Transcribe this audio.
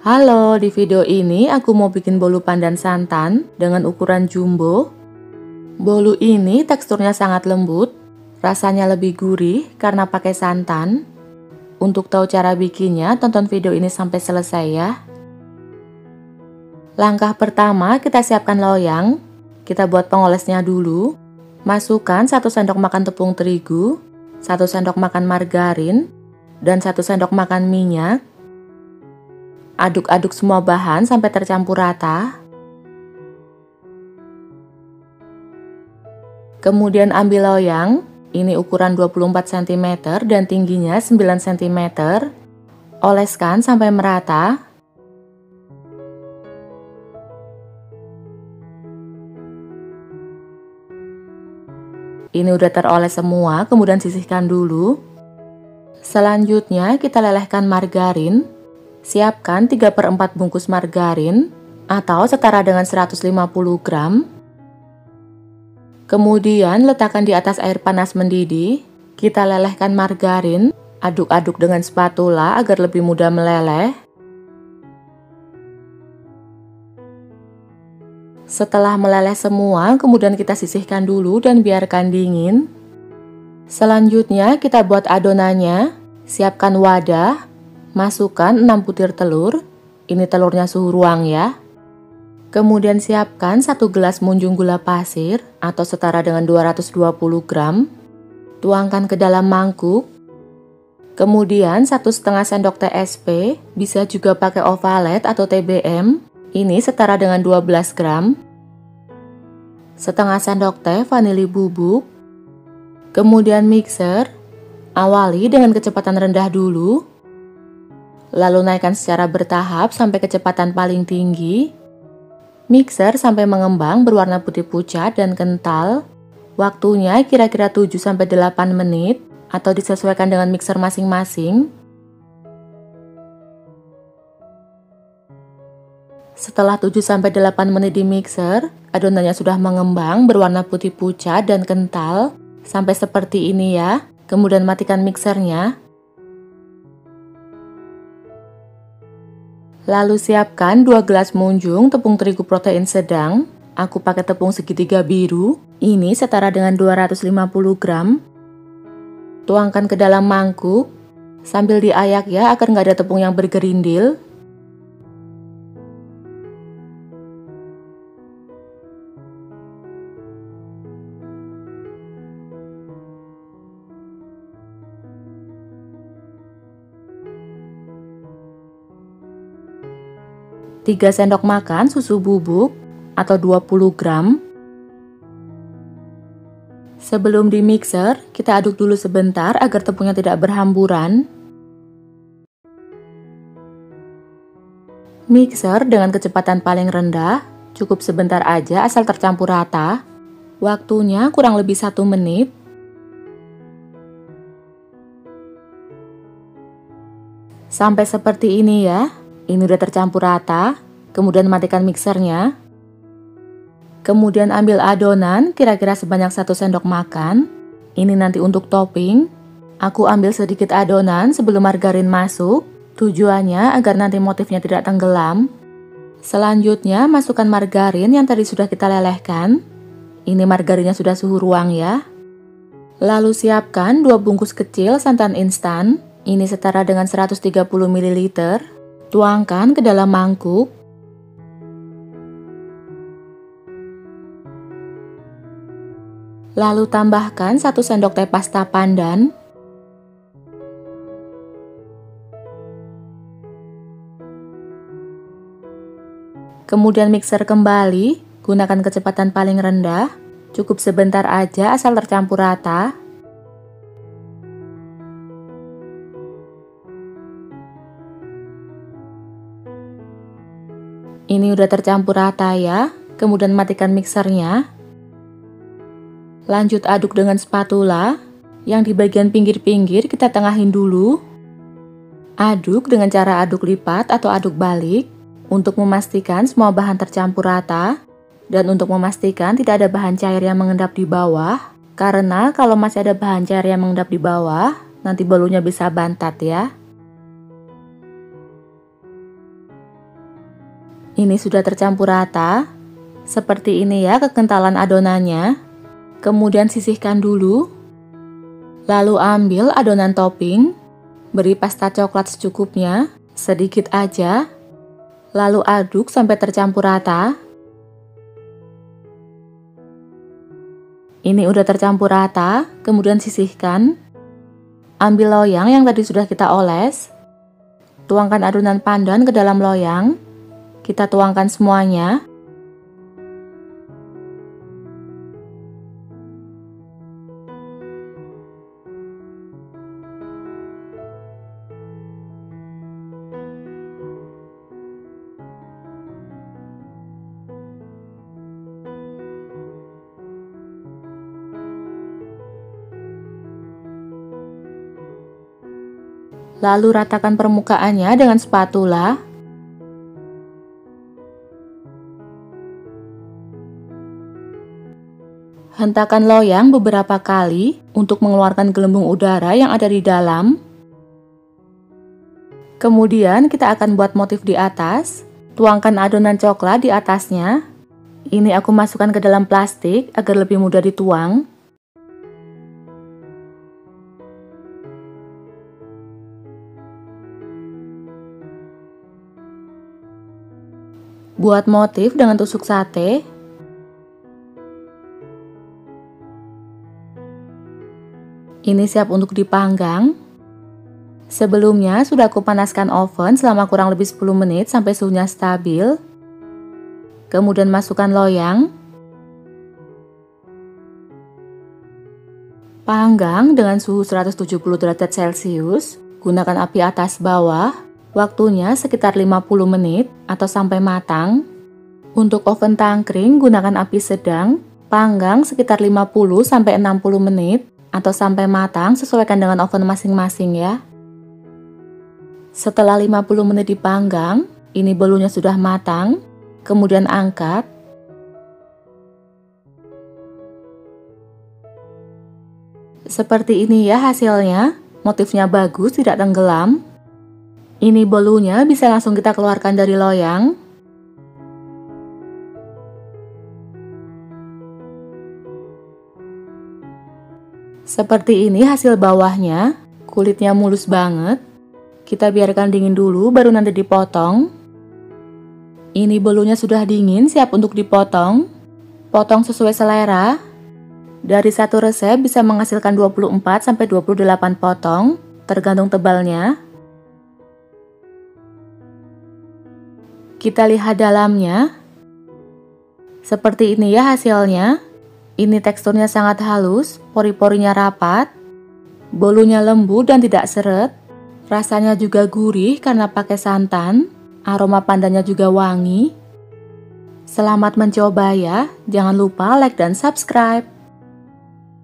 Halo, di video ini aku mau bikin bolu pandan santan dengan ukuran jumbo. Bolu ini teksturnya sangat lembut, rasanya lebih gurih karena pakai santan. Untuk tahu cara bikinnya, tonton video ini sampai selesai ya. Langkah pertama, kita siapkan loyang. Kita buat pengolesnya dulu. Masukkan 1 sendok makan tepung terigu, 1 sendok makan margarin, dan 1 sendok makan minyak. Aduk-aduk semua bahan sampai tercampur rata. Kemudian ambil loyang, ini ukuran 24 cm dan tingginya 9 cm. Oleskan sampai merata. Ini udah teroles semua, kemudian sisihkan dulu. Selanjutnya kita lelehkan margarin. Siapkan 3/4 bungkus margarin atau setara dengan 150 gram. Kemudian letakkan di atas air panas mendidih. Kita lelehkan margarin, aduk-aduk dengan spatula agar lebih mudah meleleh. Setelah meleleh semua, kemudian kita sisihkan dulu dan biarkan dingin. Selanjutnya kita buat adonannya. Siapkan wadah. Masukkan 6 butir telur, ini telurnya suhu ruang ya. Kemudian siapkan 1 gelas munjung gula pasir atau setara dengan 220 gram. Tuangkan ke dalam mangkuk. Kemudian 1,5 sendok TSP, bisa juga pakai ovalet atau TBM, ini setara dengan 12 gram. Setengah sendok teh vanili bubuk. Kemudian mixer, awali dengan kecepatan rendah dulu. Lalu naikkan secara bertahap sampai kecepatan paling tinggi. Mixer sampai mengembang berwarna putih pucat dan kental. Waktunya kira-kira 7-8 menit atau disesuaikan dengan mixer masing-masing. Setelah 7-8 menit di mixer, adonannya sudah mengembang berwarna putih pucat dan kental. Sampai seperti ini ya. Kemudian matikan mixernya. Lalu siapkan 2 gelas munjung tepung terigu protein sedang. Aku pakai tepung segitiga biru. Ini setara dengan 250 gram. Tuangkan ke dalam mangkuk. Sambil diayak ya agar nggak ada tepung yang bergerindil. Tiga sendok makan susu bubuk atau 20 gram. Sebelum di mixer, kita aduk dulu sebentar agar tepungnya tidak berhamburan. Mixer dengan kecepatan paling rendah, cukup sebentar aja asal tercampur rata. Waktunya kurang lebih 1 menit. Sampai seperti ini ya. Ini udah tercampur rata, kemudian matikan mixernya. Kemudian ambil adonan kira-kira sebanyak 1 sendok makan. Ini nanti untuk topping. Aku ambil sedikit adonan sebelum margarin masuk. Tujuannya agar nanti motifnya tidak tenggelam. Selanjutnya masukkan margarin yang tadi sudah kita lelehkan. Ini margarinnya sudah suhu ruang ya. Lalu siapkan 2 bungkus kecil santan instan. Ini setara dengan 130 ml. Tuangkan ke dalam mangkuk. Lalu tambahkan 1 sendok teh pasta pandan. Kemudian mixer kembali, gunakan kecepatan paling rendah. Cukup sebentar aja asal tercampur rata. Ini udah tercampur rata ya, kemudian matikan mixernya. Lanjut aduk dengan spatula, yang di bagian pinggir-pinggir kita tengahin dulu. Aduk dengan cara aduk lipat atau aduk balik, untuk memastikan semua bahan tercampur rata, dan untuk memastikan tidak ada bahan cair yang mengendap di bawah, karena kalau masih ada bahan cair yang mengendap di bawah, nanti bolunya bisa bantat ya. Ini sudah tercampur rata. Seperti ini ya kekentalan adonannya. Kemudian sisihkan dulu. Lalu ambil adonan topping. Beri pasta coklat secukupnya, sedikit aja. Lalu aduk sampai tercampur rata. Ini udah tercampur rata, kemudian sisihkan. Ambil loyang yang tadi sudah kita oles. Tuangkan adonan pandan ke dalam loyang. Kita tuangkan semuanya. Lalu ratakan permukaannya dengan spatula. Hentakan loyang beberapa kali untuk mengeluarkan gelembung udara yang ada di dalam. Kemudian kita akan buat motif di atas. Tuangkan adonan coklat di atasnya. Ini aku masukkan ke dalam plastik agar lebih mudah dituang. Buat motif dengan tusuk sate. Ini siap untuk dipanggang. Sebelumnya sudah aku panaskan oven selama kurang lebih 10 menit sampai suhunya stabil. Kemudian masukkan loyang. Panggang dengan suhu 170 derajat Celcius. Gunakan api atas bawah. Waktunya sekitar 50 menit atau sampai matang. Untuk oven tangkring gunakan api sedang, panggang sekitar 50-60 menit atau sampai matang, sesuaikan dengan oven masing-masing ya. Setelah 50 menit dipanggang, ini bolunya sudah matang, kemudian angkat. Seperti ini ya hasilnya, motifnya bagus, tidak tenggelam. Ini bolunya bisa langsung kita keluarkan dari loyang. Seperti ini hasil bawahnya, kulitnya mulus banget. Kita biarkan dingin dulu baru nanti dipotong. Ini bolunya sudah dingin, siap untuk dipotong. Potong sesuai selera. Dari satu resep bisa menghasilkan 24-28 potong, tergantung tebalnya. Kita lihat dalamnya. Seperti ini ya hasilnya. Ini teksturnya sangat halus, pori-porinya rapat. Bolunya lembut dan tidak seret. Rasanya juga gurih karena pakai santan. Aroma pandannya juga wangi. Selamat mencoba ya. Jangan lupa like dan subscribe.